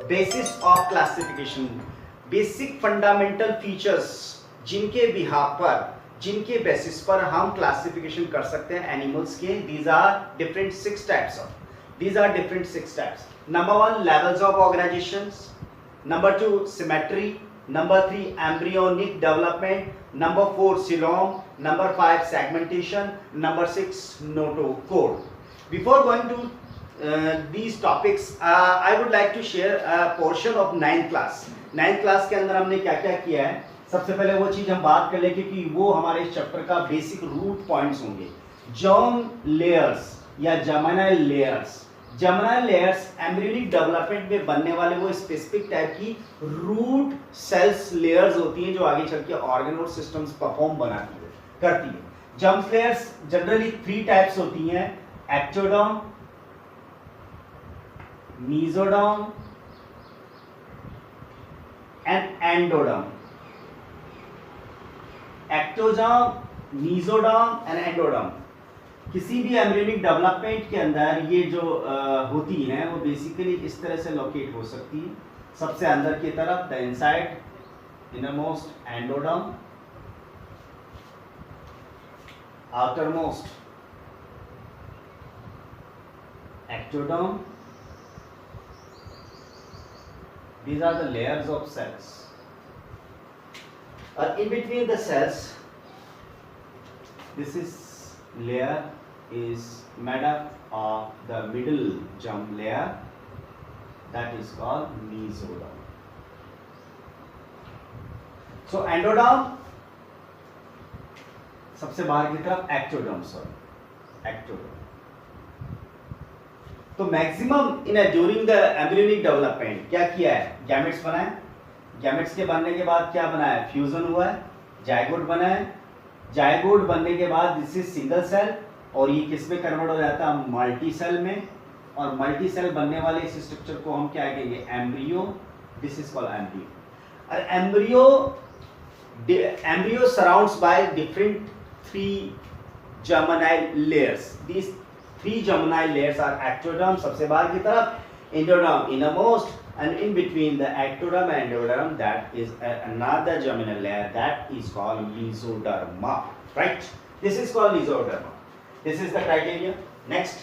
Basis of classification, basic fundamental features जिनके behalf पर, जिनके बेसिस पर हम क्लासिफिकेशन कर सकते हैं एनिमल्स के। These are different six types of, these are different six types. Number 1, levels of organizations. Number 2, symmetry. Number 3, embryonic development. Number 4, coelom. Number 5, segmentation. Number 6, notochord. Before going to these topics, I would like to share a portion of 9th class. 9th class के अंदर हमने क्या क्या किया है, सबसे पहले वो चीज हम बात कर लेंगे कि वो हमारे चैप्टर का बेसिक रूट पॉइंट्स होंगे। जर्म लेयर्स या germinal layers, germinal layers embryonic development में बनने वाले वो स्पेसिफिक टाइप की रूट सेल्स लेयर्स होती हैं जो आगे चल के ऑर्गन और सिस्टम्स परफॉर्म बनाती है, करती है। जर्म लेयर्स जनरली 3 टाइप्स होती हैं, ectoderm, mesoderm and endoderm. Ectoderm, mesoderm and endoderm. किसी भी एम्ब्रियोनिक डेवलपमेंट के अंदर ये जो होती हैं वो बेसिकली इस तरह से लोकेट हो सकती है। सबसे अंदर की तरफ the inside innermost endoderm, outermost ectoderm. These are the layers of cells. In between the cells, this is layer is made up of the middle germ layer, that is called mesoderm. So endoderm सबसे बाहर की तरफ, ectoderm, sorry ectoderm. तो maximum in during the embryonic development क्या किया है, gametes बनाए, gametes के बनने के बाद क्या बना है, फ्यूजन हुआ है, जायगोट बना है, जायगोट बनने के बाद दिस इज सिंगल सेल और ये किस में कन्वर्ट हो जाता है, मल्टी सेल में, और मल्टी सेल बनने वाले इस स्ट्रक्चर को हम क्या कहेंगे, embryo. This is called embryo. और embryo surrounds by different 3 germinal layers. These 3 germinal layers are ectoderm सबसे बाहर की तरफ, endoderm innermost, and in between the ectoderm and endoderm that is another germinal layer that is called mesoderma, right? This is called mesoderma. This is the criteria. Next,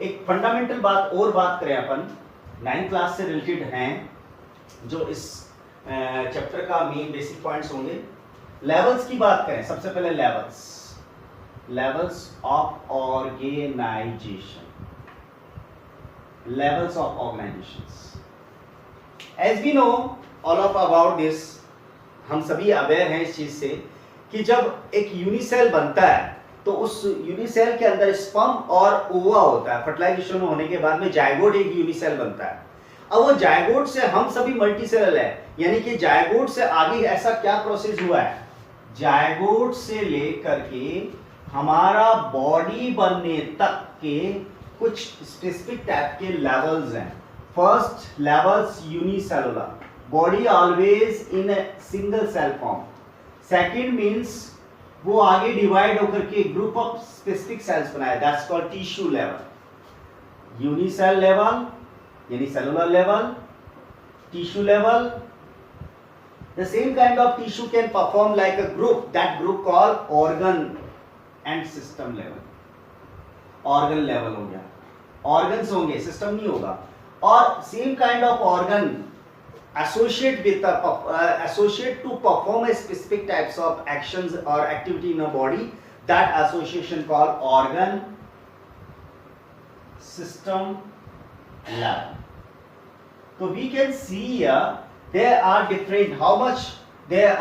एक fundamental बात और बात करें अपन, 9th class से related हैं जो इस chapter का मेन बेसिक पॉइंट्स होंगे। लेवल्स की बात करें, सबसे पहले levels of organization, levels of organizations. As we know all of about this, हम सभी अवेयर हैं इस चीज से कि जब एक यूनिसेल बनता है तो उस यूनिसेल के अंदर स्पर्म और ओवा होता है, फर्टिलाइजेशन होने के बाद में जायगोट एक यूनिसेल बनता है। अब वो जायगोट से हम सभी मल्टीसेलर है, यानी कि जायगोट से आगे ऐसा क्या प्रोसेस हुआ है, जायगोट से लेकर के हमारा बॉडी बनने तक के कुछ स्पेसिफिक टाइप के लेवल्स हैं। First levels unicellular, body always in a single cell form. Second means वो आगे डिवाइड होकर के ग्रुप ऑफ स्पेसिफिक सेल्स बनाए, that's called tissue level. Unicell level यानी cellular level, tissue level. The same kind of tissue can perform like a group, that group called organ and system level. Organ level हो गया, organs होंगे, system नहीं होगा। और same kind of organ associate with associate to perform a specific types of actions or activity in a body, that association called organ system level. So we can see here there are different, how much there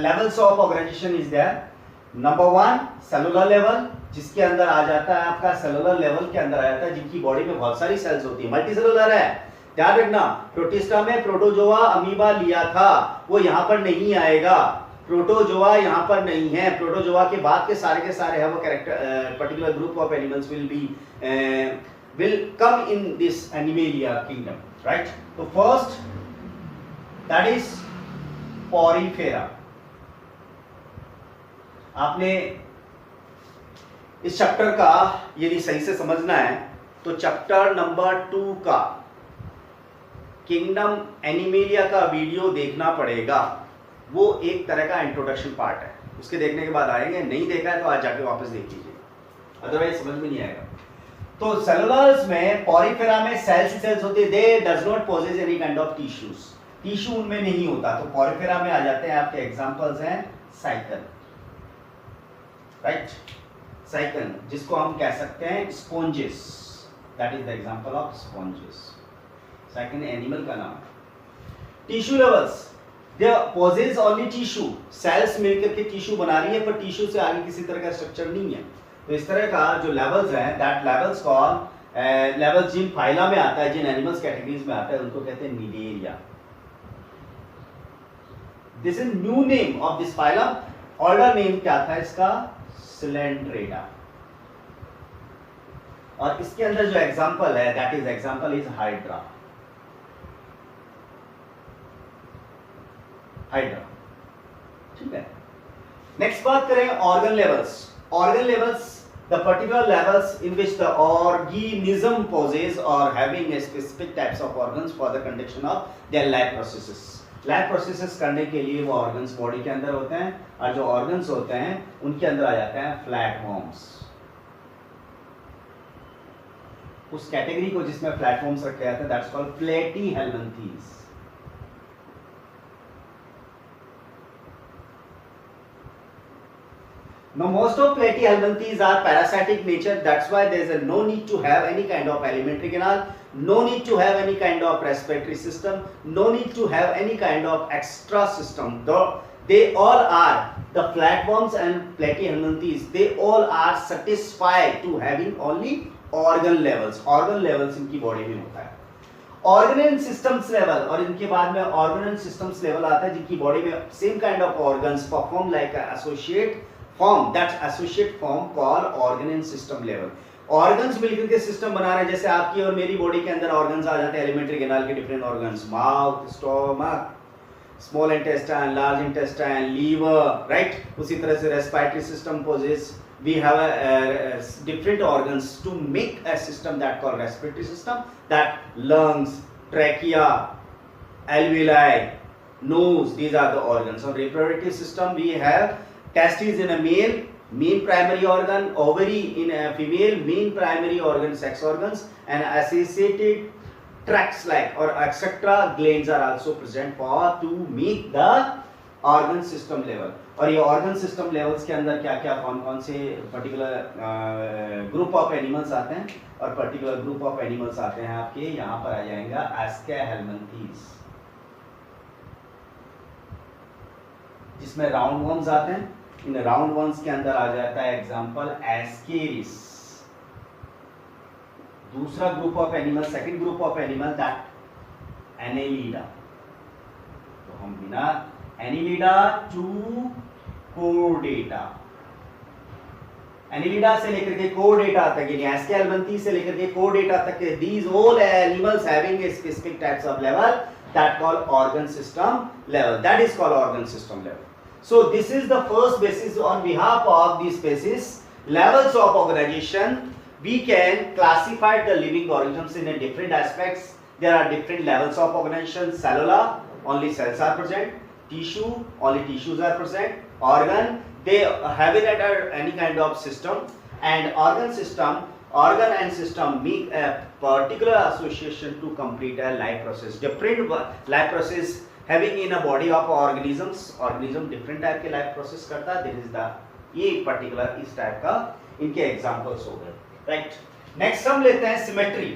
levels of organization is there. Number 1 cellular level, जिसके अंदर आ जाता है आपका cellular level के अंदर आ जाता है जिनकी बॉडी में बहुत सारी सेल्स होती है, मल्टी सेलुलर है। ध्यान रखना, प्रोटिस्टा में प्रोटोजोआ अमीबा लिया था, वो यहाँ पर नहीं आएगा, प्रोटोजोआ यहाँ पर नहीं है। प्रोटोजोआ के बाद के सारे है वो character particular group of animals will come in this animalia kingdom, right? So first that is porifera. आपने इस चैप्टर का यदि सही से समझना है तो चैप्टर नंबर 2 का किंगडम एनिमेलिया का वीडियो देखना पड़ेगा, वो एक तरह का इंट्रोडक्शन पार्ट है, उसके देखने के बाद आएंगे, नहीं देखा है तो आज जाके वापस देख लीजिए, अदरवाइज समझ में नहीं आएगा। तो सेलुलर्स में पॉरीफेरा में सेल्स होते, दे does not possess any kind of tissues, tissue उनमें नहीं होता, तो पॉरीफेरा में आ जाते हैं आपके एग्जांपल्स हैं साइकन, राइट, साइकन जिसको हम कह सकते हैं sponges, that is the example of sponges, sycon animal का नाम है। Tissue levels, they possess only tissue, cells मिलकर के टिश्यू बना रही है, पर टिश्यू से आगे किसी तरह का स्ट्रक्चर नहीं है, तो इस तरह का जो लेवल्स हैं, दैट लेवल्स कॉल लेवल्स जिन फाइला में आता है, जिन एनिमल्स कैटेगरीज में आता है, उनको कहते हैं Cnidaria. This is new name of this phylum, order name क्या था इसका, सिलेंड्रेटा, और इसके अंदर जो एग्जांपल है that is example is hydra, hydra, ठीक है। नेक्स्ट बात करें organ levels, organ levels the particular levels in which the organism possess or having a specific types of organs for the conduction of their life processes, life processes करने के लिए वो organs body के अंदर होते हैं, और जो ऑर्गन्स होते हैं उनके अंदर आ जाते हैं प्लेटफॉर्म्स, उस कैटेगरी को जिसमें प्लेटफॉर्म्स रखे जाते हैं that's called Platyhelminthes. Now most of platyhelminthes are parasitic nature, that's why there is no need to have any kind of alimentary canal, no need to have any kind of respiratory system, no need to have any kind of extra system. They all are, the flatworms and platyhelminthes, they all are satisfied to having only organ levels, organ levels इनकी body में होता है। Organ and systems level, और इनके बाद में organ and systems level आता है जिनकी बॉडी में same kind of organs perform like associate form, that associate form called organ and system level. organs मिलकर के सिस्टम बना रहे हैं, जैसे आपकी और मेरी बॉडी के अंदर organs आ जाते हैं, एलिमेंट्री कैनाल के different organs, mouth, stomach, small intestine, large intestine, liver, right. उसी तरह से respiratory system poses, we have different organs to make a system that called respiratory system, that lungs, trachea, alveoli, nose, these are the organs. So reproductive system, we have testes in a male, main primary organ, ovary in a female, main primary organ, sex organs, and associated tracts like or etc. glands are also present for to make the organ system level. और ये organ system levels के अंदर क्या क्या कौन कौन से particular group of animals आते हैं, और particular group of animals आते हैं आपके यहाँ पर आ जाएगा Aschelminthes, जिसमें राउंड वर्म्स आते हैं। इन राउंड वर्म्स के अंदर आ जाता है एग्जांपल एस्केरिस। दूसरा group of animal, second group of animal that Annelida, तो हम बिना एनेलिडा टू कोर्डेटा, एनेलिडा से लेकर के कोर्डेटा तक, यानी एस्केल्मंथीज से लेकर के कोर्डेटा तक, these all animals having a specific types of level that called organ system level, that is called organ system level. So this is the first basis on behalf of the species levels of organization. We can classify the living organisms in a different aspects. There are different levels of organization. Cellular, only cells are present. Tissue, only tissues are present. Organ, they have it at any kind of system, and organ system, organ and system make a particular association to complete a life process. Different life process having in a body of organisms, organism different type के life process करता है, this is the ये particular इस type का इनके examples हो गए, right? Next हम लेते हैं symmetry.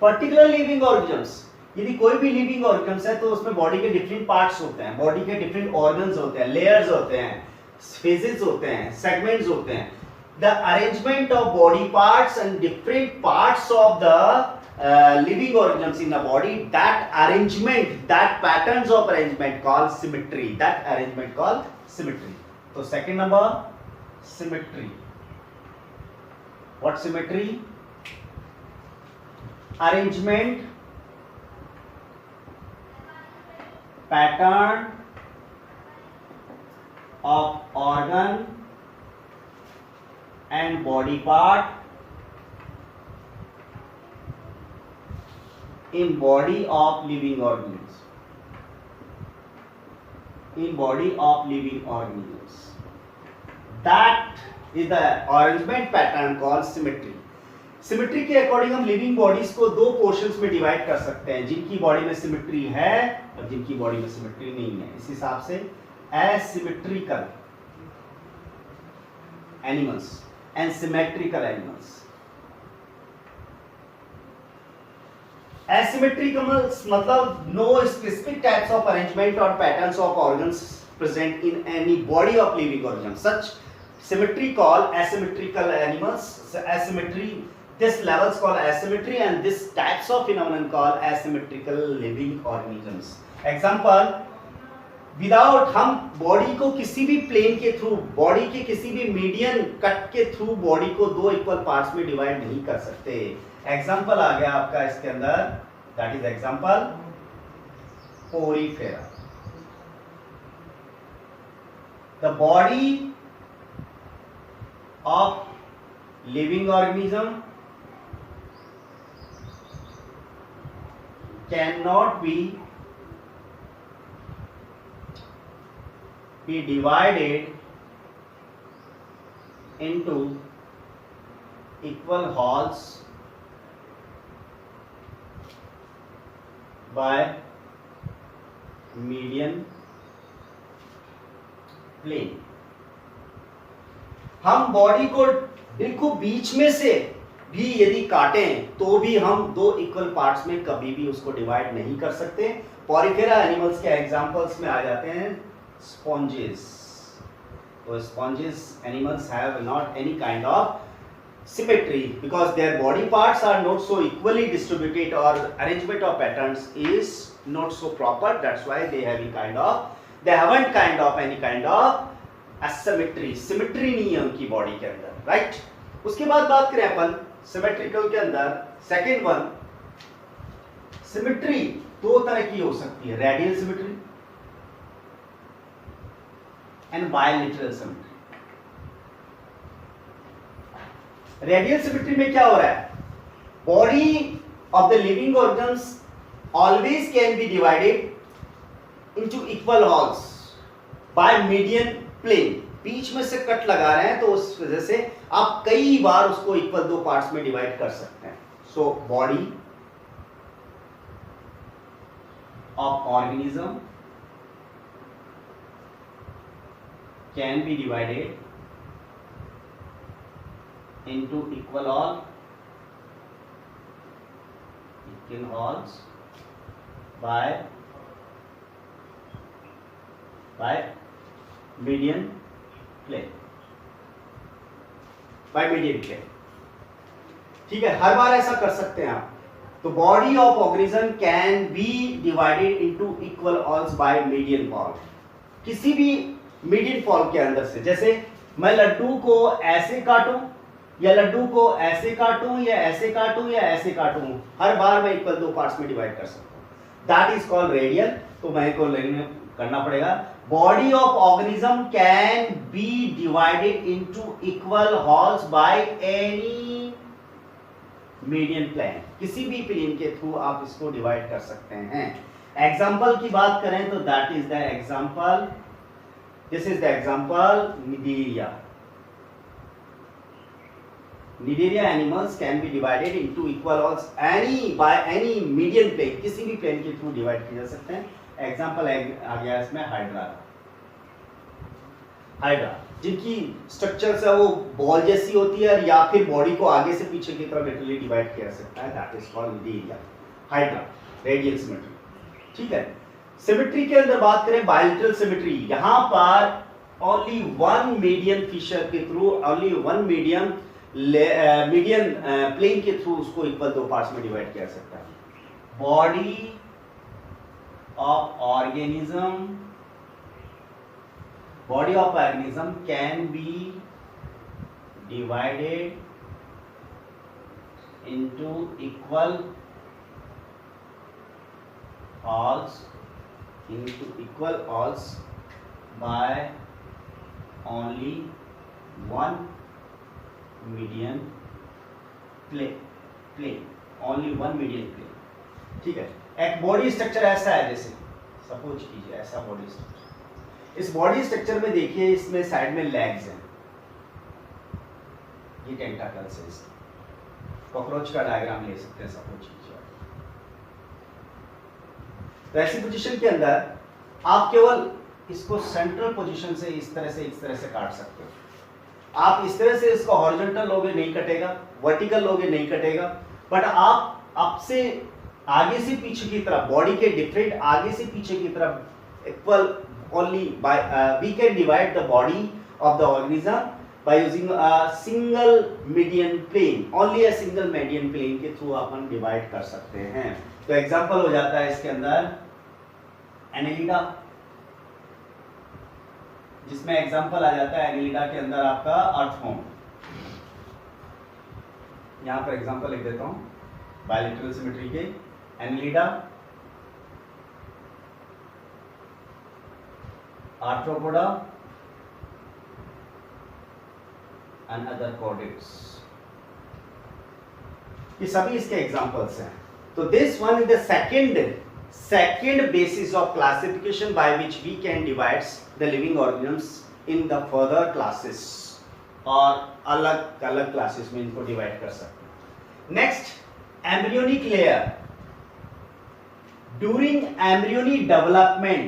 Particular living organisms, यदि कोई भी living organisms है तो उसमें body के different parts होते हैं, body के different organs होते हैं, layers होते हैं, phases होते हैं, segments होते हैं. The arrangement of body parts and different parts of the living organisms in the body, that arrangement, that patterns of arrangement called symmetry, that arrangement called symmetry. So second number, symmetry. What symmetry? Arrangement, pattern of organ and body part in body of living organisms. In body of living organisms. That is the arrangement pattern called symmetry. Symmetry के according हम living bodies को दो portions में divide कर सकते हैं, जिनकी body में सिमेट्री है और जिनकी बॉडी में सिमेट्री नहीं है. इस हिसाब से asymmetrical animals and symmetrical animals. Asymmetrical मतलब no specific types of arrangement or patterns of organs present in any body of living organism. Such symmetry called asymmetrical animals. Asymmetry, this levels called asymmetry, and this types of phenomenon called asymmetrical living organisms. Example, without हम body को किसी भी plane के through, body के किसी भी median cut के through body को दो इक्वल पार्ट्स में डिवाइड नहीं कर सकते. एग्जाम्पल आ गया आपका इसके अंदर, that is example Porifera. The body of living organism can not be divided into equal halves by median plane. हम बॉडी को बिल्कुल बीच में से भी यदि काटें तो भी हम दो इक्वल पार्ट्स में कभी भी उसको डिवाइड नहीं कर सकते. पोरीफेरा एनिमल्स के एग्जांपल्स में आ जाते हैं sponges. So sponges animals have not any kind of symmetry because their body parts are not so equally distributed, or arrangement of patterns is not so proper. That's why they haven't kind of any kind of asymmetry. Symmetry नहीं है उनकी body के अंदर, right? उसके बाद बात करें अपन symmetrical के अंदर, सेकेंड वन, सिमेट्री दो तरह की हो सकती है, radial symmetry and bilateral symmetry. Radial symmetry में क्या हो रहा है? Body of the living organisms always can be divided into equal halves by median plane. बीच में से कट लगा रहे हैं तो उस वजह से आप कई बार उसको इक्वल दो पार्ट्स में डिवाइड कर सकते हैं. So body of organism can be divided into equal halves by median plane. ठीक है, हर बार ऐसा कर सकते हैं आप. तो body of organism can be divided into equal halves by median form. किसी भी मीडियन फॉर्म के अंदर से, जैसे मैं लड्डू को ऐसे काटूं या लड्डू को ऐसे काटूं या ऐसे काटूं या ऐसे काटूं, हर बार मैं इक्वल दो पार्ट्स में डिवाइड कर सकता हूं. That is called radial. तो मैं को करना पड़ेगा, body of organism can be divided into equal halves by any median plane. किसी भी प्लेन के थ्रू आप इसको डिवाइड कर सकते हैं. एग्जाम्पल की बात करें तो that is the example, this is the example Cnidaria. Cnidaria animals can be divided into equal halves by any median plane. किसी भी प्लेन के थ्रू डिवाइड किए जा सकते हैं. एग्जाम्पल आ गया इसमें हाइड्रा. जिनकी स्ट्रक्चर है वो बॉल जैसी होती है या फिर बॉडी को आगे से पीछे की तरफ लिटरली डिवाइड किया जा सकता है. That is called Cnidaria. Hydra, radial symmetry. ठीक है. सिमेट्री के अंदर बात करें बायलैटरल सिमेट्री, यहां पर ओनली वन मीडियन फीचर के through, only one median plane के थ्रू उसको इक्वल दो पार्ट्स में डिवाइड किया जा सकता है. Body of organism can be divided into equal halves by only one median plane. Only one median plane. ठीक है। एक बॉडी स्ट्रक्चर ऐसा है, जैसे सपोज कीजिए ऐसा बॉडी स्ट्रक्चर। इस बॉडी स्ट्रक्चर में देखिए इसमें साइड में लेग्स हैं, ये टेंटाकल्स है। कॉकरोच का डायग्राम ले सकते हैं सपोज कीजिए। तो ऐसी पोजीशन के अंदर आप केवल इसको सेंट्रल पोजीशन से इस तरह से काट सकते हो। आप इस तरह से इसको हॉरिजॉन्टल लोगे नहीं कटेगा, वर्टिकल लोगे नहीं कटेगा, बट आप आपसे आगे से पीछे की तरफ, बॉडी के डिफरेंट आगे से पीछे की तरफ equal only by we can divide the body of the organism by using a single median plane, only a single median plane के थ्रू अपन डिवाइड कर सकते हैं। तो एग्जांपल हो जाता है इसके अंदर एनेलिडा, जिसमें एग्जांपल आ जाता है एनेलिडा के अंदर आपका अर्थवॉर्म। यहां पर एग्जांपल लिख देता हूं बायलैटरल सिमेट्री के Annelida, arthropoda and other chordates, ये सभी इसके एग्जांपल्स हैं। तो this one is the second basis of classification by which we can divide the living organisms in the further classes, और अलग अलग क्लासेस में इनको डिवाइड कर सकते हैं। Next, embryonic layer. During embryonic development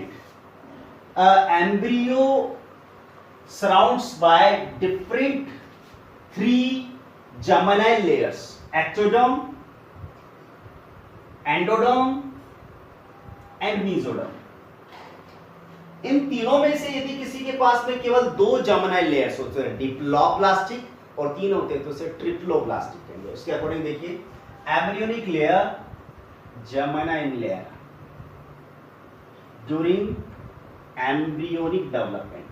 embryo surrounds by different 3 germinal layers: ectoderm, endoderm and mesoderm. इन तीनों में से यदि किसी के पास में केवल 2 जर्मिनल लेयर्स होते हैं, डिप्लोब्लास्टिक, और 3 होते हैं तो उसे ट्रिप्लोब्लास्टिक कहेंगे। उसके अकॉर्डिंग देखिए, embryonic layer, germinal layer during embryonic development,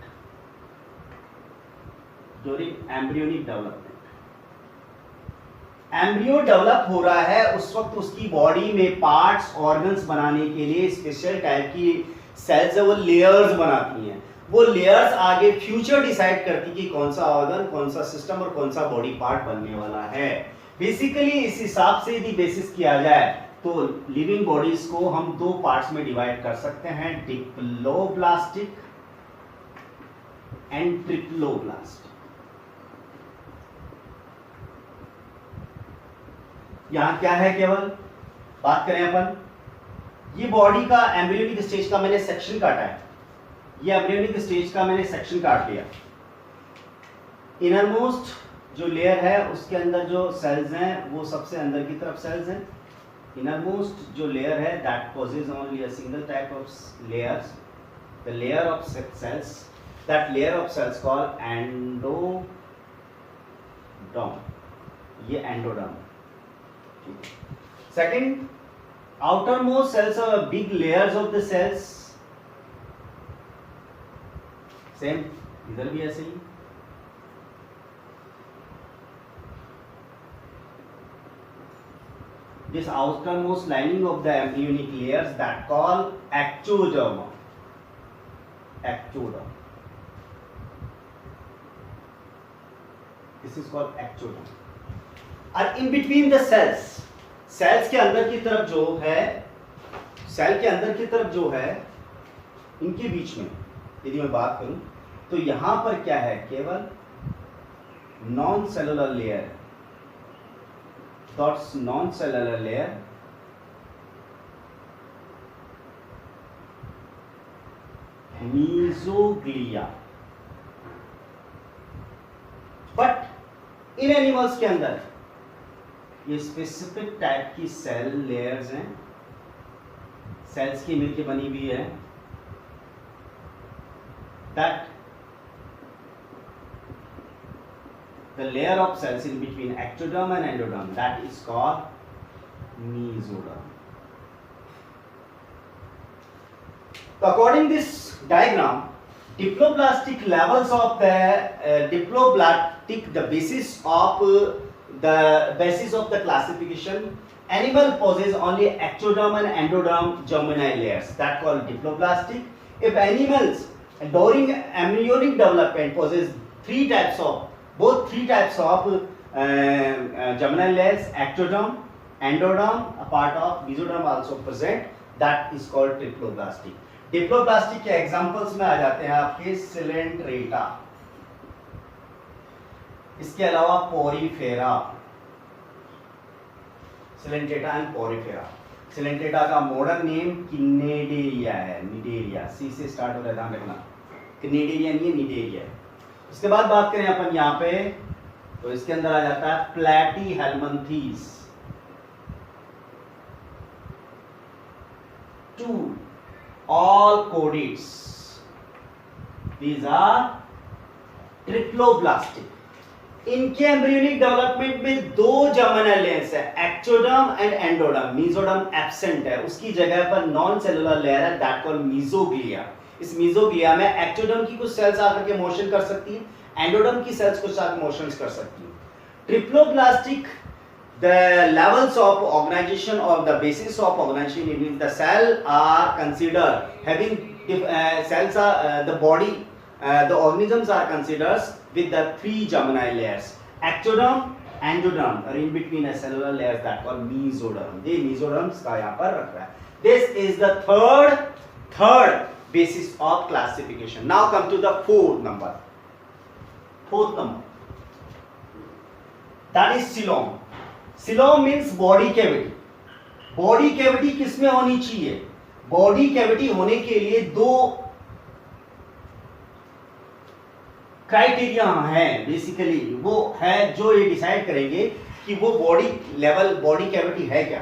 embryo develop हो रहा है उस वक्त उसकी बॉडी में पार्ट्स, ऑर्गन्स बनाने के लिए स्पेशल टाइप की सेल्स है, वो लेयर्स बनाती हैं। वो लेयर्स आगे फ्यूचर डिसाइड करती कि कौन सा ऑर्गन, कौन सा सिस्टम और कौन सा बॉडी पार्ट बनने वाला है। बेसिकली इस हिसाब से यदि बेसिस किया जाए तो लिविंग बॉडीज को हम 2 पार्ट्स में डिवाइड कर सकते हैं, डिप्लोब्लास्टिक एंड ट्रिप्लोब्लास्ट। यहां क्या है, केवल बात करें अपन, ये बॉडी का एम्ब्रियोनिक स्टेज का मैंने सेक्शन काटा है, ये एम्ब्रियोनिक स्टेज का मैंने सेक्शन काट लिया। इनरमोस्ट जो लेयर है उसके अंदर जो सेल्स हैं वो सबसे अंदर की तरफ सेल्स हैं। इनरमोस्ट जो लेयर है that possesses only a single type of layers, the layer of cells, that layer of cells called endoderm, ये endoderm. Second, outermost cells are big layers of the cells, same इधर भी ऐसे ही। This outermost lining of the embryonic layers that call ectoderm, this is called ectoderm। और in between the cells, cells के अंदर की तरफ जो है, सेल के अंदर की तरफ जो है, इनके बीच में यदि मैं बात करूं तो यहां पर क्या है, केवल non cellular layer, that's non cellular layer, mesoglea. But in animals के अंदर ये स्पेसिफिक टाइप की सेल लेयर्स हैं, सेल्स की मिलके बनी हुई है, that the layer of cells in between ectoderm and endoderm, that is called mesoderm। So according this diagram, diploblastic levels of the the basis of the classification, animal possesses only ectoderm and endoderm germinal layers that called diploblastic. If animals during embryonic development possess three types of germinal layers, ectoderm, endoderm, a part of mesoderm also present, that is called triploblastic. Diploblastic के examples में आ जाते हैं आपके Coelenterata, इसके अलावा Porifera, Coelenterata and Porifera. Coelenterata का modern name किनेडेरिया है, Cnidaria, सी से स्टार्ट हो रहा है, ध्यान रखना, किनेडेरिया नहीं है, निडेरिया है। उसके बाद बात करें अपन यहाँ पे, तो इसके अंदर आ जाता है platyhelminthes, to all chordates, these are triploblastic. इनके एम्ब्रियोनिक डेवलपमेंट में दो जर्मिनल लेयर्स है, ectoderm and endoderm. Mesoderm absent है, उसकी जगह पर नॉन सेलुलर लेयर है, दैट कॉल्ड मेसोग्लिया। इस मेसोग्लिया में एक्टोडर्म की कुछ सेल्स आकर के मोशन कर सकती है, एंडोडर्म की सेल्स कुछ आकर मोशन कर सकती है। Triploblastic, the levels of organization or the basis of organization in the cell are considered having cells are the body the organisms are considered with the three germinal layers, ectoderm, endoderm, or in between a cellular layers that called mesoderm. ये mesoderms का यहाँ पर रख रहा है. This is the third basis of classification. Now come to the fourth number. That is coelom. Coelom means body cavity. Body cavity किसमें होनी चाहिए? बॉडी कैविटी होने के लिए दो क्राइटेरिया है, बेसिकली वो है जो ये डिसाइड करेंगे कि वो बॉडी लेवल बॉडी कैविटी है क्या।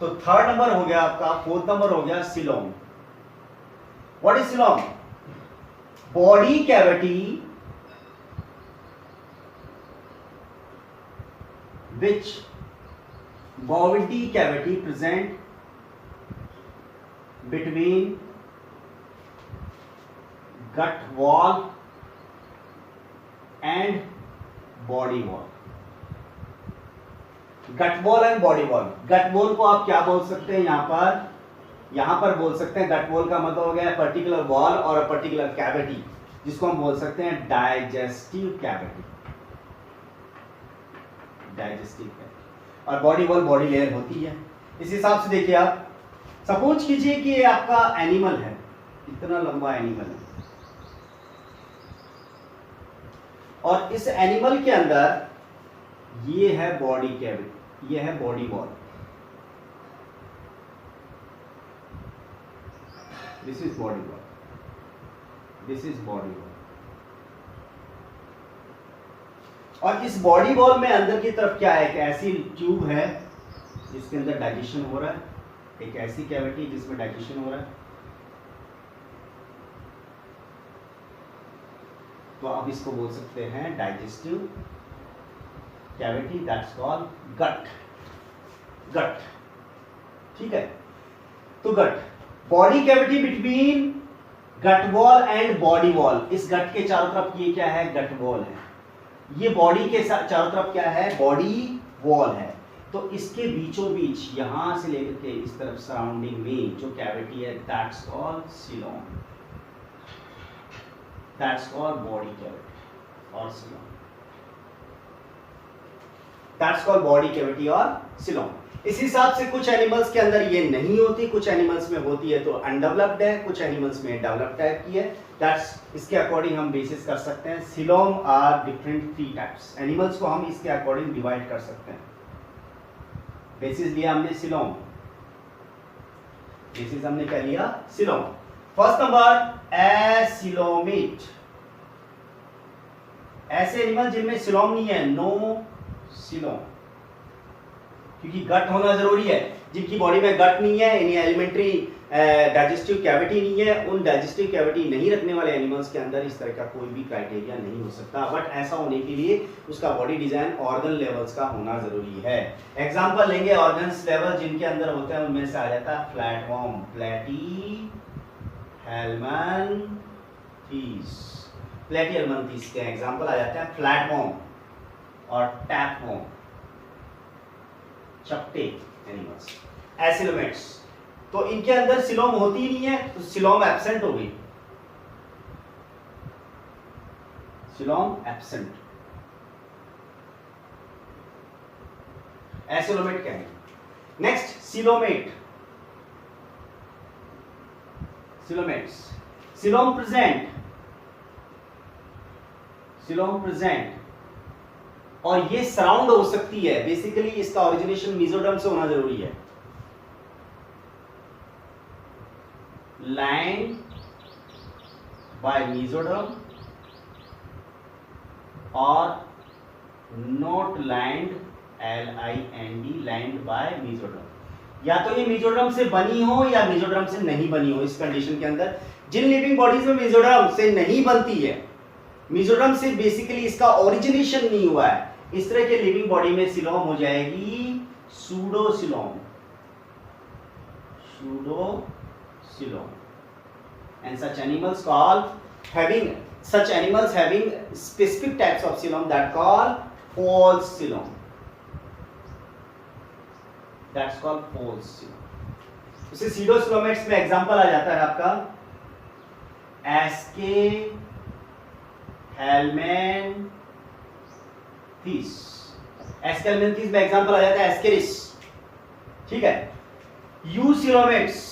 तो थर्ड नंबर हो गया आपका, फोर्थ नंबर हो गया coelom. What is coelom? Body cavity which body cavity present between gut wall and body wall. gut wall and body wall. gut wall को आप क्या बोल सकते हैं? यहां पर बोल सकते हैं gut wall का मतलब हो गया पर्टिकुलर वॉल और अ पर्टिकुलर कैविटी, जिसको हम बोल सकते हैं डाइजेस्टिव कैविटी। डाइजेस्टिव है, और बॉडी वॉल बॉडी लेयर होती है। इस हिसाब से देखिए, आप सपोज कीजिए कि ये आपका एनिमल है, इतना लंबा एनिमल है, और इस एनिमल के अंदर ये है बॉडी कैविटी, ये है body wall, this is body wall, this is body wall. और इस बॉडी वॉल में अंदर की तरफ क्या है? एक ऐसी ट्यूब है जिसके अंदर डाइजेशन हो रहा है, एक ऐसी कैविटी जिसमें डाइजेशन हो रहा है। तो आप इसको बोल सकते हैं digestive cavity, that's called gut. ठीक है, तो gut, body cavity between gut wall and body wall. इस गट के चारों तरफ ये क्या है? गट वॉल है। ये बॉडी के चारों तरफ क्या है? बॉडी वॉल है। तो इसके बीचों बीच यहां से लेकर के इस तरफ सराउंडिंग में जो कैविटी है, that's called coelom, that's called body cavity और coelom, that's called body cavity और सीलोम। इस हिसाब से कुछ एनिमल्स के अंदर ये नहीं होती, कुछ एनिमल्स में होती है तो अनडेवलप्ड है, कुछ एनिमल्स में डेवलप्ड टाइप की है। दैट्स इसके अकॉर्डिंग हम बेसिस कर सकते हैं। Coelom are different 3 types. Animals को हम इसके अकॉर्डिंग डिवाइड कर सकते हैं। बेसिस लिया हमने सीलोम, बेसिस हमने क्या लिया? सीलोम। फर्स्ट नंबर एसिलोमेट, ऐसे एनिमल जिनमें सीलोम नहीं है, नो सीलोम, क्योंकि गट होना जरूरी है। जिनकी बॉडी में गट नहीं है, यानी एलिमेंट्री डाइजेस्टिव कैविटी नहीं है, उन डाइजेस्टिव कैविटी नहीं रखने वाले एनिमल्स के अंदर इस तरह का कोई भी क्राइटेरिया नहीं हो सकता। बट ऐसा होने के लिए उसका बॉडी डिजाइन ऑर्गन लेवल्स का होना जरूरी है। एग्जांपल लेंगे ऑर्गन्स लेवल जिनके अंदर होते हैं, उनमें से आ जाता है फ्लैटवर्म, प्लैटीहेल्मिन्थीस के एग्जांपल आ जाते हैं फ्लैटवर्म और टैपवर्म, चपटे एनिमल्स। एसिलोमेट्स, तो इनके अंदर सीलोम होती ही नहीं है, तो सीलोम एब्सेंट हो गई, सीलोम एब्सेंट। एसिलोमेट क्या है? Next coelomate, coelomates, coelom present, coelom present, और ये सराउंड हो सकती है। बेसिकली इसका ओरिजिनेशन मेसोडर्म से होना जरूरी है। लैंड बाय मेसोडर्म और not land, LIND, land bye mesoderm. या तो ये मेसोडर्म से बनी हो या मेसोडर्म से नहीं बनी हो। इस कंडीशन के अंदर जिन लिविंग बॉडीज में मेसोडर्म से नहीं बनती है, मेसोडर्म से बेसिकली इसका ओरिजिनेशन नहीं हुआ है, इस तरह के लिविंग बॉडी में सिलोम हो जाएगी pseudocoelom, pseudocoelom. And such animals having specific types of coelom that call false coelom. That's called false coelom. उसे pseudocoelomates में एग्जांपल आ जाता है आपका एस्के हेलमेंथिस। एस्के हेलमेंथिस में एग्जांपल आ जाता है एस्केरिस, ठीक है। यूसिलोमेट्स,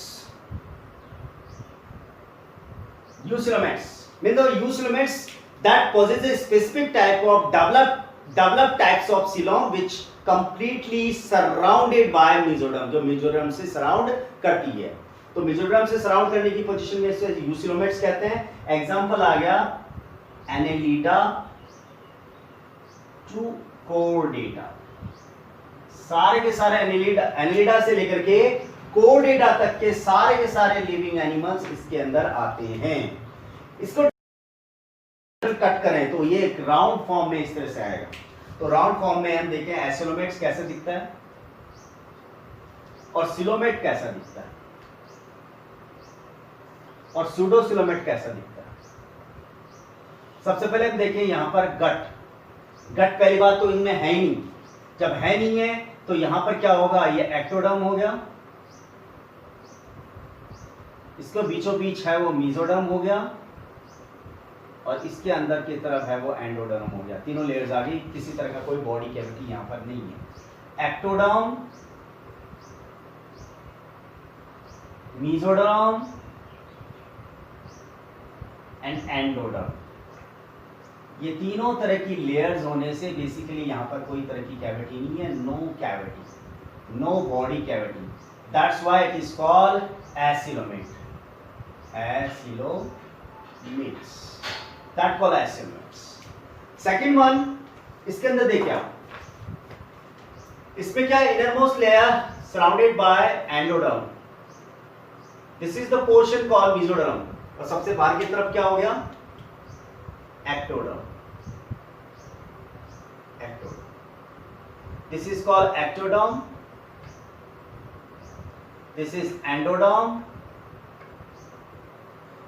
eucoelomates mean the eucoelomates that possess a specific type of developed types of coelom which completely surrounded by mesoderm, जो mesoderm से सराउंड करती है। तो mesoderm से सराउंड करने की पोजीशन में इसे eucoelomates कहते हैं। एग्जांपल आ गया Annelida to chordata। सारे के सारे Annelida से लेकर के कोर्डेटा तक के सारे लिविंग एनिमल्स इसके अंदर आते हैं। इसको कट करें तो ये एक राउंड फॉर्म में इस तरह से आएगा। तो राउंड फॉर्म में हम देखें एसिलोमेट्स कैसे दिखता है और सिलोमेट कैसा दिखता है और सूडोसिलोमेट कैसा दिखता है। सबसे पहले हम देखें यहां पर गट पहली बात तो इनमें है ही नहीं। जब है नहीं है तो यहां पर क्या होगा, ये एक्टोडर्म हो गया, इसके बीचों बीच है वो मेसोडर्म हो गया और इसके अंदर की तरफ है वो एंडोडर्म हो गया। तीनों लेयर्स आ गई, किसी तरह का कोई बॉडी कैविटी यहां पर नहीं है। एक्टोडर्म, मेसोडर्म एंड एंडोडर्म, ये तीनों तरह की लेयर्स होने से बेसिकली यहां पर कोई तरह की कैविटी नहीं है। No cavity, no body cavity, that's why it is called acoelomate. Acylomates, that called acylomates. Second one, इसके अंदर देखिए आप, इसमें क्या है, innermost layer surrounded by endoderm. This is the portion called mesoderm. और सबसे बाहर की तरफ क्या हो गया, ectoderm. This is called ectoderm. This is endoderm.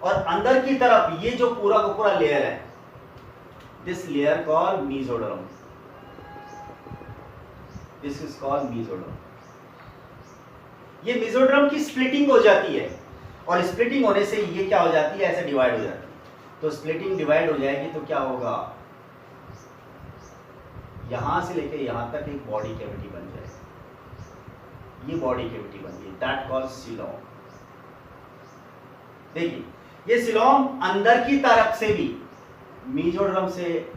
और अंदर की तरफ ये जो पूरा का पूरा लेयर है, this layer called mesoderm, this is called mesoderm. ये मेसोडर्म की स्प्लिटिंग हो जाती है और स्प्लिटिंग होने से ये क्या हो जाती है, ऐसे डिवाइड हो जाती है। तो स्प्लिटिंग डिवाइड हो जाएगी तो क्या होगा, यहां से लेकर यहां तक एक बॉडी कैविटी बन जाएगी। ये बॉडी कैविटी बन गई, दैट कॉल्ड सिलोम। देखिए ये सिलोम अंदर की तरफ से भी मेसोडर्म से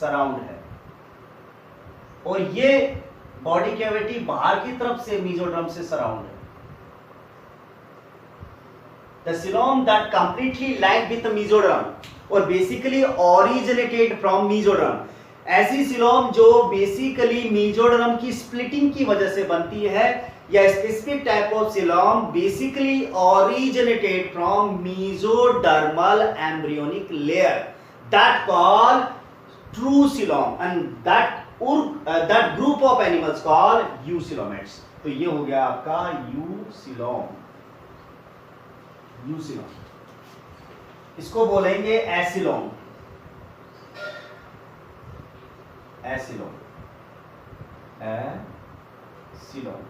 सराउंड है और ये बॉडी कैविटी बाहर की तरफ से मेसोडर्म से सराउंड है। The coelom that completely like with mesoderm और बेसिकली ओरिजिनेटेड फ्रॉम मेसोडर्म, ऐसी सिलोम जो बेसिकली मेसोडर्म की स्प्लिटिंग की वजह से बनती है, या specific type of coelom basically originated from mesodermal embryonic layer that called true coelom and that group of animals called eucoelomates। तो ये हो गया आपका eucoelom। इसको बोलेंगे एसिलोम, एसिलोम, एसिलोम।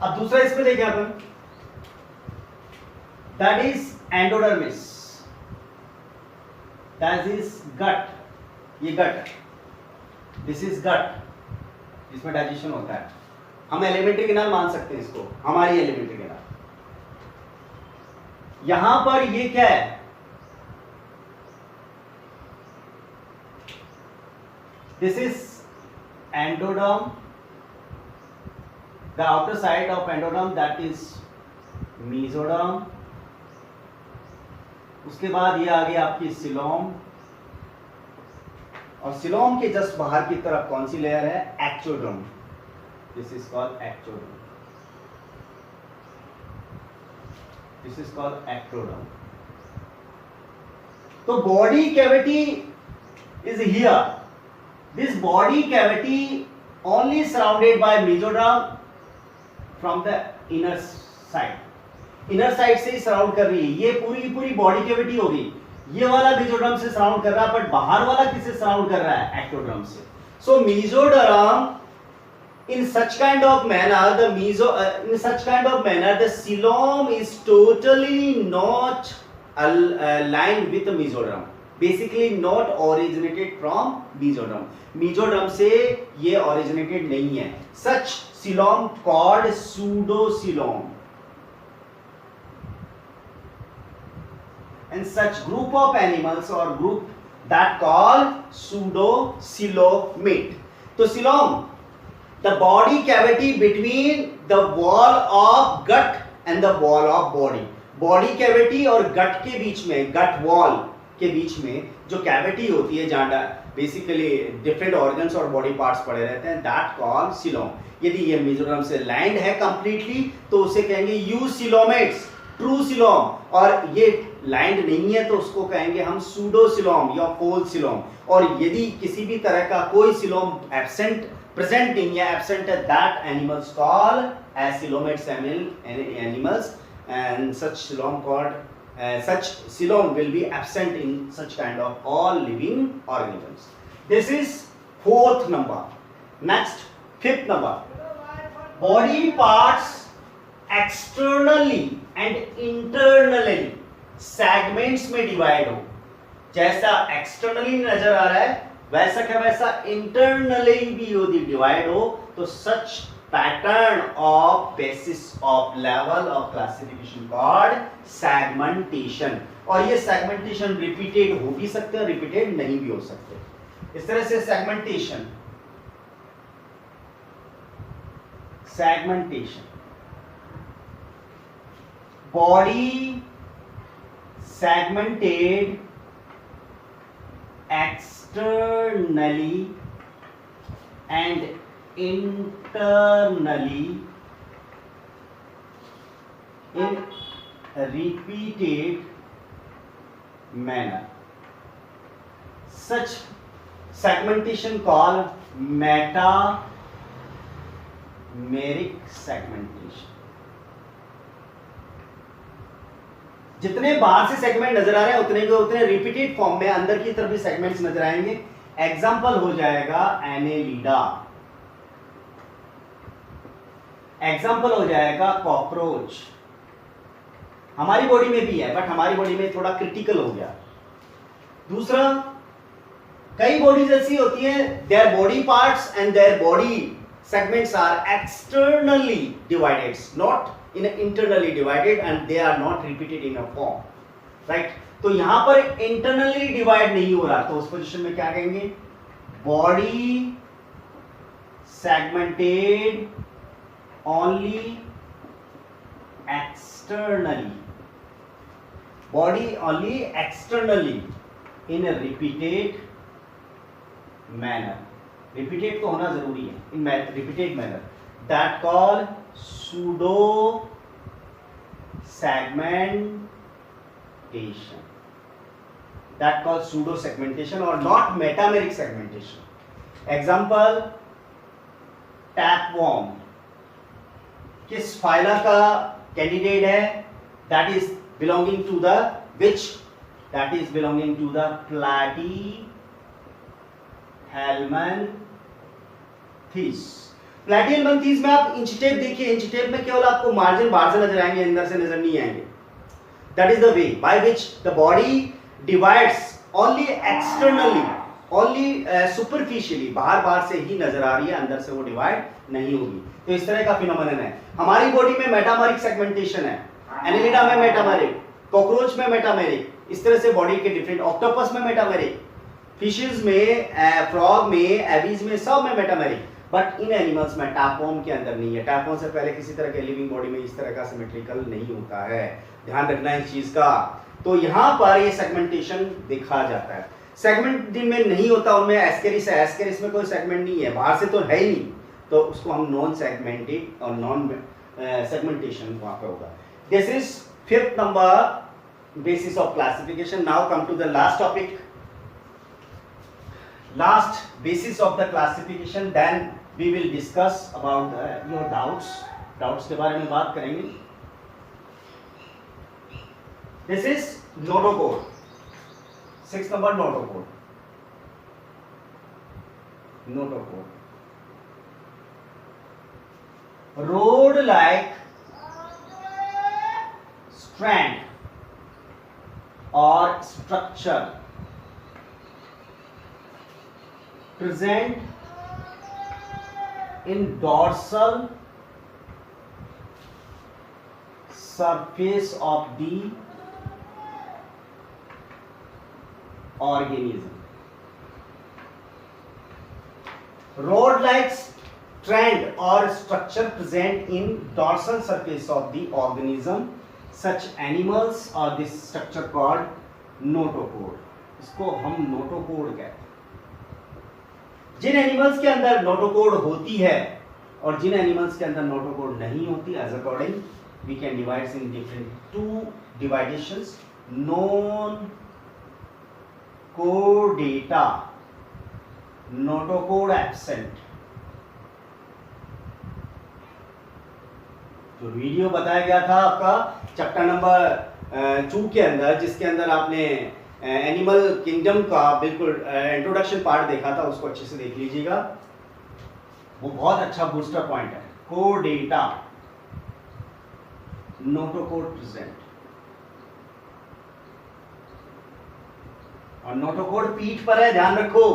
अब दूसरा इसमें देखिए अपन, that is endodermis, that is gut, ये गट, दिस इज गट जिसमें डाइजेशन होता है। हम एलिमेंट्री कैनाल मान सकते हैं इसको, हमारी एलिमेंट्री कैनाल। यहां पर ये क्या है, this is endoderm, the outer side of endoderm that is mesoderm. उसके बाद ये आ गई आपकी सिलोम, और सिलोम के जस्ट बाहर की तरफ कौन सी लेयर है, ectoderm. This is called ectoderm, this is called ectoderm. तो body cavity is here, this body cavity only surrounded by mesoderm from the inner side, inner side से ही सराउंड कर रही है। ये पूरी की पूरी बॉडी कैविटी होगी, ये वाला मेसोडर्म से सराउंड कर रहा है, बट बाहर वाला किससे सराउंड कर रहा है, एक्टोडर्म से। सो mesoderm in such kind of manner the coelom is totally not aligned with the mesoderm, basically not originated from mesoderm, mesoderm से ये originated नहीं है। such coelom called pseudocoelom, and such group of animals or group that called pseudocoelomate। तो coelom, the body cavity between the wall of gut and the wall of body, body cavity और gut के बीच में, gut wall के बीच में जो cavity होती है जहाँ बेसिकली डिफरेंट ऑर्गन्स और बॉडी पार्ट्स पड़े रहते हैं, दैट कॉल्ड सीलोम। यदि ये मेसोडर्म से लाइंड है कंप्लीटली तो उसे कहेंगे यूसीलोमेट्स, ट्रू सीलोम, और ये लाइंड नहीं है तो उसको कहेंगे हम सूडोसीलोम या फोल्सीलोम। और यदि किसी भी तरह का कोई सीलोम एब्सेंट present नहीं है, absent है, that animals called as coelomates animals, and such coelom called such coelom will be absent in such kind of all living organisms. This is fourth number. Next, fifth number, body parts externally and internally segments में divide हो। जैसा externally नजर आ रहा है वैसा क्या वैसा internally भी यदि डिवाइड हो तो such pattern of basis of level of classification called segmentation. और ये सेगमेंटेशन रिपीटेड हो भी सकते हैं, रिपीटेड नहीं भी हो सकते। इस तरह से segmentation body segmented externally and internally in a repeated manner. Such segmentation called metameric segmentation. जितने बाहर से सेगमेंट नजर आ रहे हैं उतने के उतने रिपीटेड फॉर्म में अंदर की तरफ भी सेगमेंट्स नजर आएंगे। एग्जांपल हो जाएगा एनेलिडा, एग्जांपल हो जाएगा कॉकरोच। हमारी बॉडी में भी है बट हमारी बॉडी में थोड़ा क्रिटिकल हो गया। दूसरा, कई बॉडीज ऐसी होती हैं their body parts and their body segments are externally divided, not in internally divided, and they are not repeated in a form, right? तो यहां पर internally divide नहीं हो रहा तो उस पोजीशन में क्या कहेंगे, body segmented only externally, body only externally in a repeated manner, repeated तो होना जरूरी है, in repeated manner, that called pseudo segmentation, that called pseudo segmentation or not metameric segmentation. Example, tapeworm किस फाइला का candidate है, that is belonging to the which, that is belonging to the platyhelminthes. प्लैटिहेल्मिंथेस में आप inch tape देखिए, inch tape में केवल आपको margin बाहर से नजर आएंगे, अंदर से नजर नहीं आएंगे। That is the way by which the body divides only externally only superficially, बाहर से ही नजर आ रही है, अंदर से वो डिवाइड नहीं होगी। तो इस तरह का फिनोमेनन है। हमारी बॉडी में मेटामेरिक सेगमेंटेशन है, एनेलिडा में मेटामेरिक, कॉकरोच में मेटामेरिक, इस तरह से बॉडी के डिफरेंट, ऑक्टोपस में मेटामेरिक, फिशेस में, फ्रॉग में, एबीज में, सब में मेटामेरिक। बट इन एनिमल्स में, टैपवॉर्म के अंदर नहीं है। टैपवॉर्म से पहले किसी तरह के लिविंग बॉडी में इस तरह का सिमेट्रिकल नहीं होता है, ध्यान रखना इस चीज का। तो यहाँ पर ये सेगमेंटेशन देखा जाता है। सेगमेंट जिन में नहीं होता उनमें एस्केरिस है, एस्केरिस में कोई सेगमेंट नहीं है, बाहर से तो है ही नहीं, तो उसको हम नॉन सेगमेंटेड और नॉन सेगमेंटेशन वहां पे होगा। This is fifth number basis of classification. Now come to the last topic, last basis of the classification, then we will discuss about your doubts के बारे में बात करेंगे। this is notocode, 6 number notocode, road like strand or structure present in dorsal surface of the organism. Rod like strand or structure present in dorsal surface of the organism. Such animals are this structure called notochord. इसको हम notochord कहते हैं। जिन animals के अंदर notochord होती है और जिन animals के अंदर नोटोकोड नहीं होती, as according we can divide in different two divisions, non कोडेटा, नोटोकोड एब्सेंट। जो वीडियो बताया गया था आपका चैप्टर नंबर 2 के अंदर, जिसके अंदर आपने एनिमल किंगडम का बिल्कुल इंट्रोडक्शन पार्ट देखा था, उसको अच्छे से देख लीजिएगा, वो बहुत अच्छा बूस्टर पॉइंट है। कोडेटा, नोटोकोड प्रेजेंट, और नोटोकोड पीठ पर है, ध्यान रखो।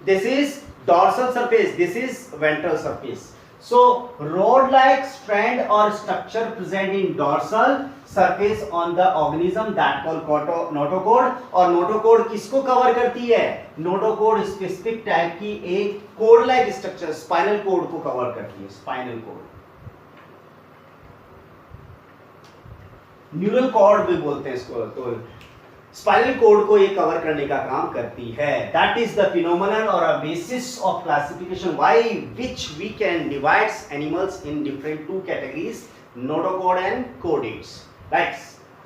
This is dorsal surface, this is ventral surface. So rod-like strand or structure present in dorsal surface on the organism that called notochord। और notochord किसको कवर करती है? notochord स्पेसिफिक टाइप की एक code like structure, spinal cord को cover करती है। Spinal cord, neural cord भी बोलते हैं इसको, तो स्पाइनल कोड को ये कवर करने का काम करती है। That is the phenomenon or a basis of classification why which we can divide animals in different two categories, notochord and chordates. Right,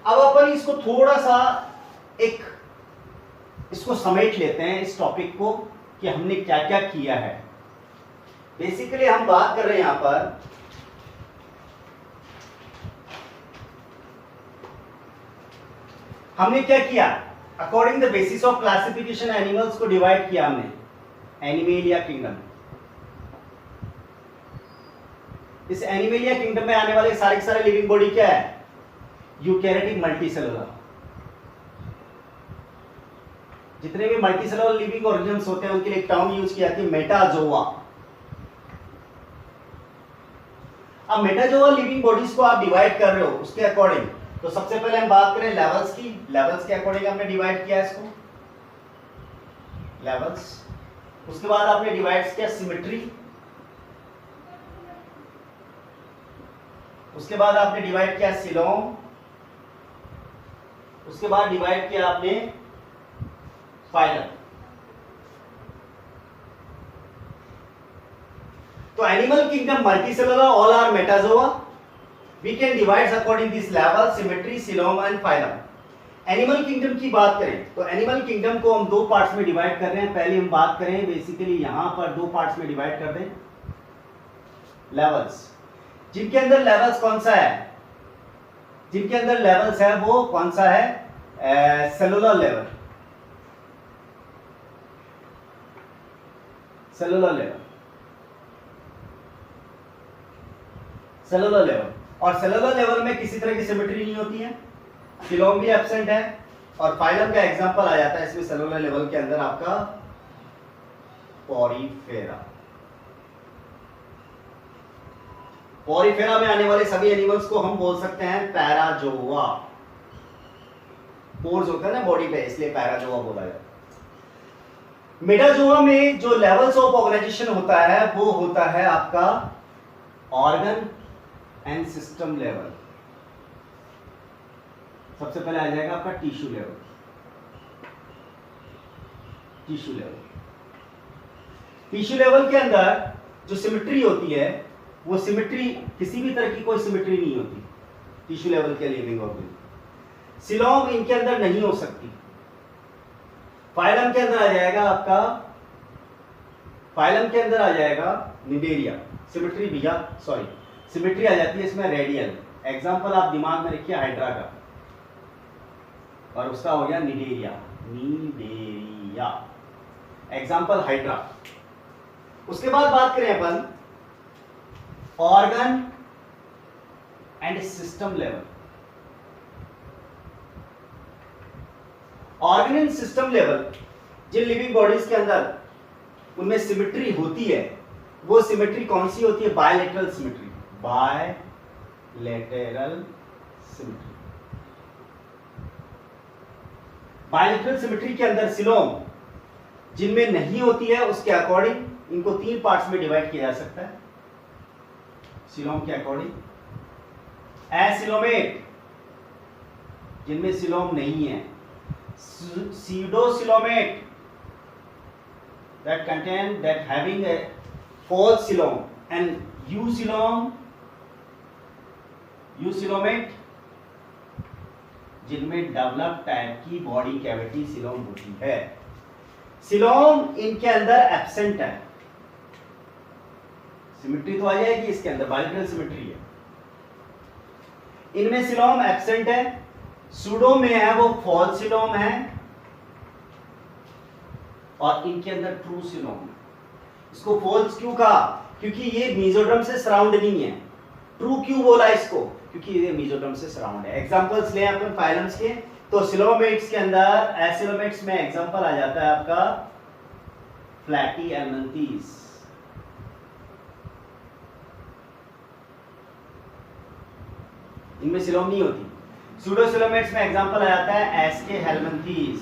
अब अपन इसको थोड़ा सा इसको समेट लेते हैं इस टॉपिक को कि हमने क्या क्या किया है। बेसिकली हम बात कर रहे हैं यहां पर हमने क्या किया, according the basis of classification animals को डिवाइड किया हमने एनिमेलिया किंगडम। इस एनिमेलिया किंगडम में आने वाले सारे के सारे लिविंग बॉडी क्या है? Eukaryotic multicellular. जितने भी मल्टीसेलुलर लिविंग ऑर्गेनिजम्स होते हैं उनके लिए एक टर्म यूज की जाती है, मेटाजोआ। अब मेटाजोआ लिविंग बॉडीज को आप डिवाइड कर रहे हो उसके अकॉर्डिंग, तो सबसे पहले हम बात करें लेवल्स की। लेवल्स के अकॉर्डिंग हमने डिवाइड किया इसको, लेवल्स। उसके बाद आपने डिवाइड किया सिमेट्री, उसके बाद आपने डिवाइड किया सिलोम, उसके बाद डिवाइड किया आपने फाइलम। तो animal kingdom multicellular, all are metazoa. We can divide according this level, symmetry, coelom and phylum. Animal kingdom की बात करें तो एनिमल किंगडम को हम दो पार्ट्स में डिवाइड कर रहे हैं। पहले हम बात करें बेसिकली यहां पर दो पार्ट्स में डिवाइड कर दें लेवल्स, जिनके अंदर लेवल्स कौन सा है? जिनके अंदर लेवल्स है वो कौन सा है? Cellular level, cellular level, cellular level. और सेलुलर लेवल में किसी तरह की सिमेट्री नहीं होती है, फिलोम भी एब्सेंट है, और फाइलम का एग्जांपल आ जाता है इसमें सेलुलर लेवल के अंदर आपका पॉरीफेरा। पॉरीफेरा में आने वाले सभी एनिमल्स को हम बोल सकते हैं पैराजोआ। पोर्स होता है ना बॉडी पे, इसलिए पैराजोआ बोला जाता है। मेटाजोआ में जो लेवल्स ऑफ ऑर्गेनाइजेशन होता है वो होता है आपका ऑर्गन एंड सिस्टम लेवल। सबसे पहले आ जाएगा आपका tissue level. Tissue level, tissue level के अंदर जो सिमेट्री होती है वो सिमेट्री किसी भी तरह की कोई सिमेट्री नहीं होती टिश्यू लेवल के लिविंग ऑर्गेनिज्म। सिलोम इनके अंदर नहीं हो सकती। फाइलम के अंदर आ जाएगा आपका, फाइलम के अंदर आ जाएगा निडेरिया। सिमेट्री भैया सॉरी सिमेट्री आ जाती है इसमें रेडियल। एग्जांपल आप दिमाग में रखिए हाइड्रा का, और उसका हो गया निडेरिया। Cnidaria example hydra. उसके बाद बात करें अपन organ and system level. Organ and system level, जिन लिविंग बॉडीज के अंदर उनमें सिमेट्री होती है वो सिमेट्री कौन सी होती है? Bilateral symmetry. Bilateral symmetry. Bilateral symmetry के अंदर सिलोम जिनमें नहीं होती है उसके अकॉर्डिंग इनको 3 पार्ट्स में डिवाइड किया जा सकता है सिलोम के अकॉर्डिंग। एसिलोमेट जिनमें सिलोम नहीं है, pseudocoelomate that contain that having a false coelom, and eucoelomate जिनमें डेवलप टाइप की बॉडी कैविटी सिलोम होती है। सिलोम इनके अंदर एब्सेंट है। सिमेट्री तो आ जाएगी इसके अंदर, बायलैटरल सिमेट्री है, इनमें सिलोम एब्सेंट है। सूडो में है वो फॉल्स सिलोम है, और इनके अंदर ट्रू सिलोम है। इसको फॉल्स क्यों कहा? क्योंकि ये मेसोडर्म से सराउंड नहीं है। ट्रू क्यों बोला इसको? क्योंकि ये मेसोडर्म से सराउंड है। एग्जांपल्स ले अपन फाइलम्स के, तो सिलोमेट्स के अंदर, एसिलोमेट्स में एग्जांपल आ जाता है आपका फ्लैटी एल्मंथीस। इनमें सिलोम नहीं होती। सूडोसिलोमेट्स में एग्जांपल आ जाता है एस्के हेलमंथीस,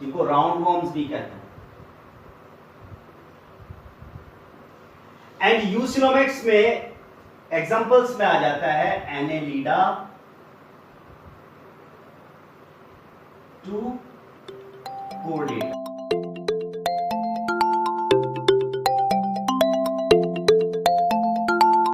जिनको राउंड वॉर्म्स भी कहते हैं। एंड यूसिलोमेट्स में एग्जांपल्स में आ जाता है एनेलिडा टू कोर्डेटा।